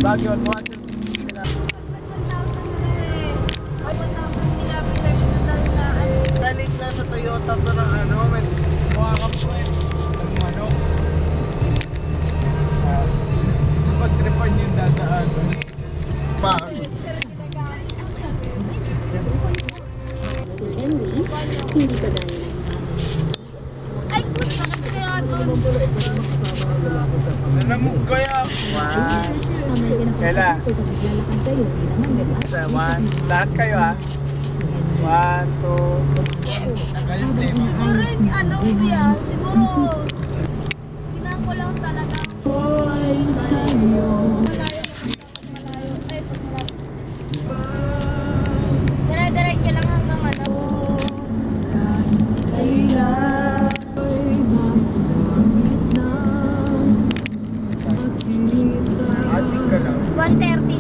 Baguio, 250 sila. Dalit na sa Toyota to ng ano, may mukha kang point. Ano? Yung pag-tripan yung dadaan. Bakit? Hindi ka dahil. Ay, gusto ko kaya ito. Nalamog kaya. Kailan? One. Lahat kayo ha? 1, 2, 3. Siguro ano kuya, siguro ginaan ko lang talaga. Boy, sa'yo. Malayo. Ay, dire-diretso lang hanggang ano. Ating ka lang. 130.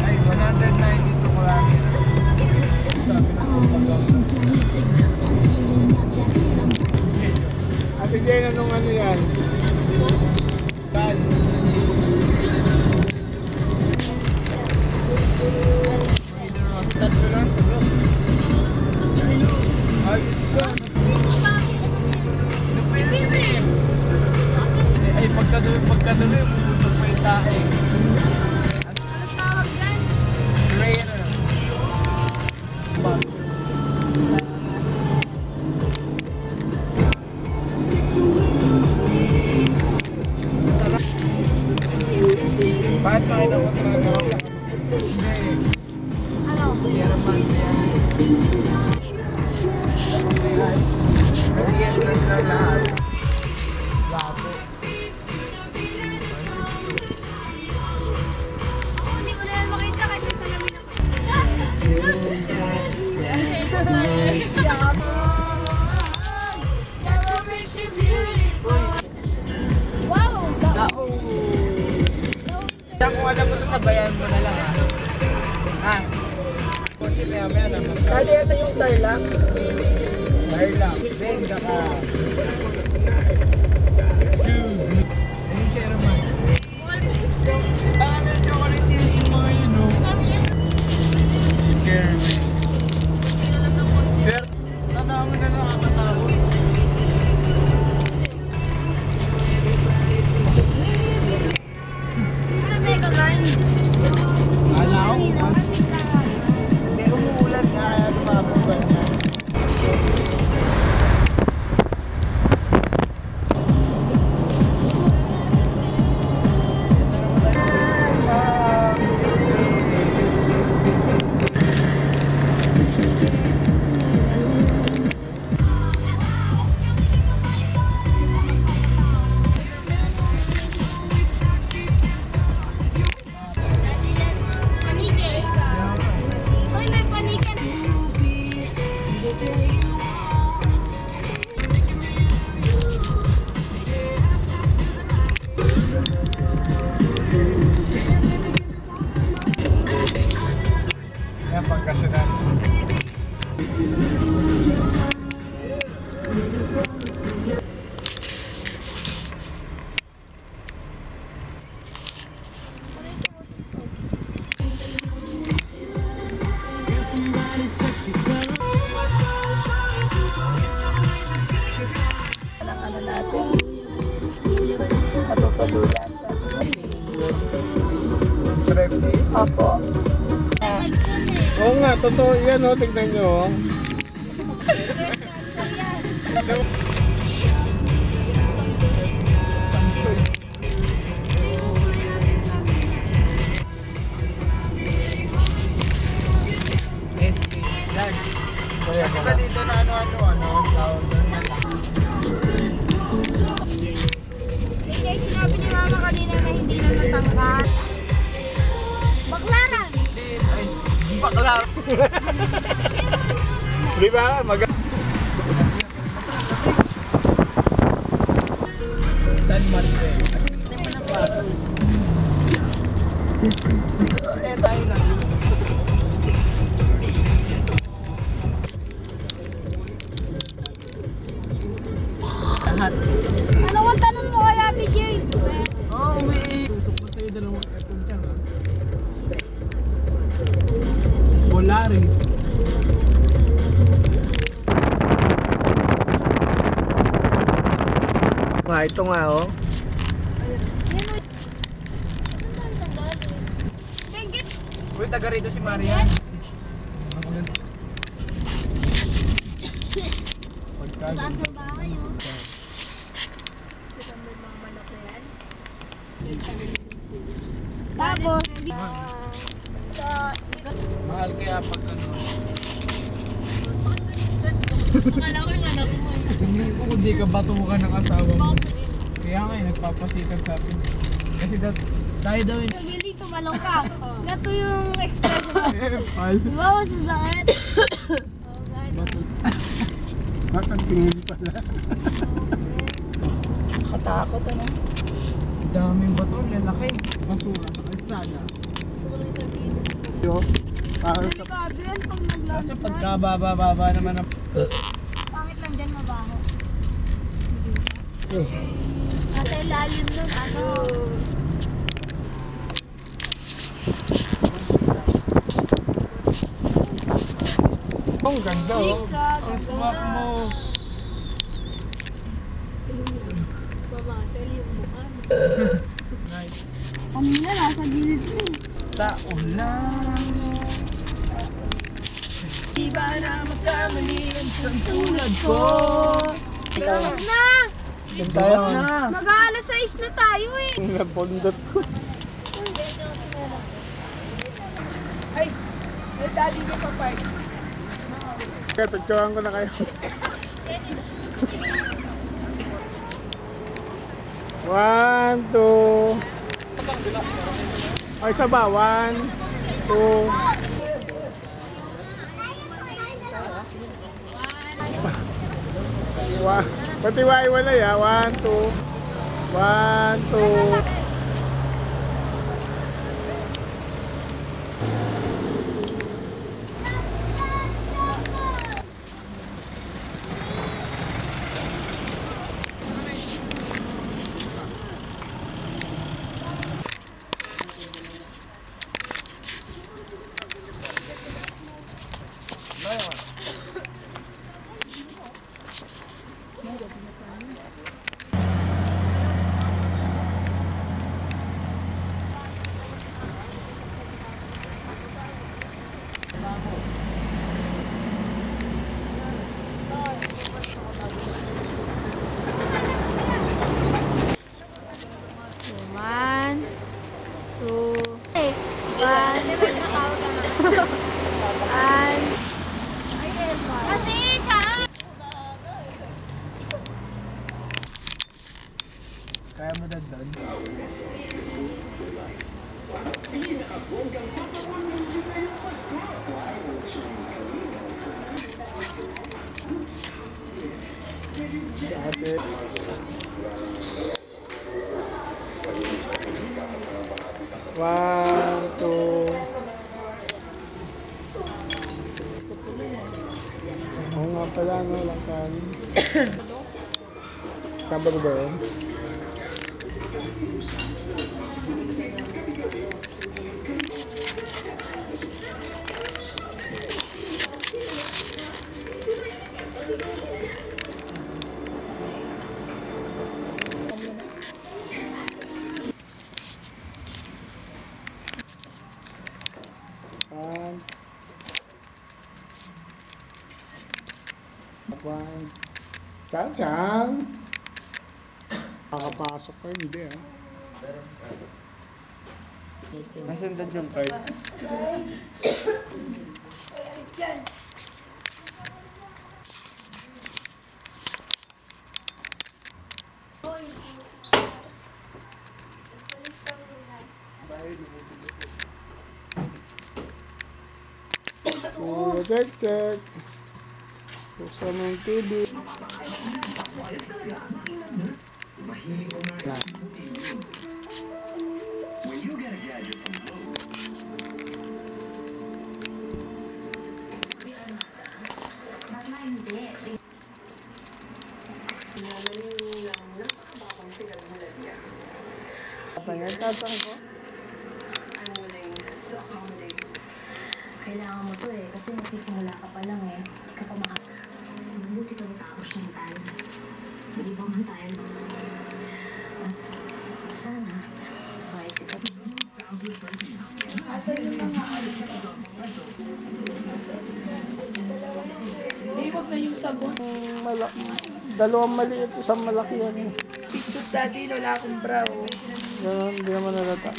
Ay, 192 kilometers. Sabi na kung Ate Jen, anong ano yan? Kan. Tatlo lang, tulo. Ayos ka. Ay, pagkadumi, bubusog pa yung tae. Ano tawag yan? Rare. Sarap. Bakit makita ko talaga ako sa Ano? Yerman yan. Yes na sila lahat. Labo. Hindi ko na yan makita kasi sa namin ako. Wow! Dao. Kung alam mo ito, sabayan mo na lang ha. Ha? Kung maya naman. Kali ito yung tarlac. Tarlac. Benga ka. Ayun siya naman. Baka na chocolate yung mga yun, no? Sabi niya, Scare me. Sir, tandaan mo na nakakatapos. sa Mega Man. Alaw? Hirap kasi sa Hindi, umuulan nga kaya lumabog ganyan. panike. Uy, may panike. Yan, pagkasunan. Ano natin? Patutulan. Strepsi. Opo. Oo nga, totoo yan o, tignan nyo o. SP, yan. Di ba dito na ano, tawag doon na lang. Hindi, sinabi ni Mama kanina na hindi na natanggal. Baklaran! Ay, bakla. Di ba? San Manuel. Tayo na. nga, ito nga oh. Uy, taga rito si Marian. Ako ganito. Pagkain. Tapos, Mahal kaya pag ano. akala ko yung anak mo. Tingnan ko kung di ka batukan ng asawa mo. Kaya nga nagpapasikat sa atin. Kasi tayo daw yun. Hindi tumalong ka. Gato yung expression. Pal. Di ba mo sasakit? Oh, God. Bakit tingin pala? Nakatakot ano. Daming bato, lalaki. Basura sa kalsada. Yo, parang sa... Grabe yan pag Kasi nag-landslide. pagka baba naman ang... Pangit lang dyan, mabaho. Nasa ilalim nun, ano? Ang ganda oh. Zigzag. Ang swak mo. Bamasel yung mukha. Nice. Kanina, nasa gilid mo. Taon lang. Di ba na magkamali ang isang tulad ko? Ayun na! Doon tayo. Mag-aalas 6 na tayo eh. Nabundot ko. Ay, may daddy niya pa park. Kaya picturean ko na kayo. One, two. Ay, isa ba? One, two. Pati wala ya. One, two. One, two. One, two, one, kasi ka! Kaya mo dadaan? Ate. One, two. Oo nga pala, no? Langkan. Sabado ba yun? One. Chan-chan! Nakapasok ka, hindi ah. Nasaan dad yung card? Check. Buksan mo yung TV. Tatang ko. Kailangan mo to eh, kasi nagsisimula ka pa lang eh. Hindi ka pa mabuti ka matapos ng tayo. Hindi ba man tayo? yung sabon. Dalawang maliit, isang malaki yan. Picture daddy, wala akong bra. Oh. Ganun, hindi naman nalata.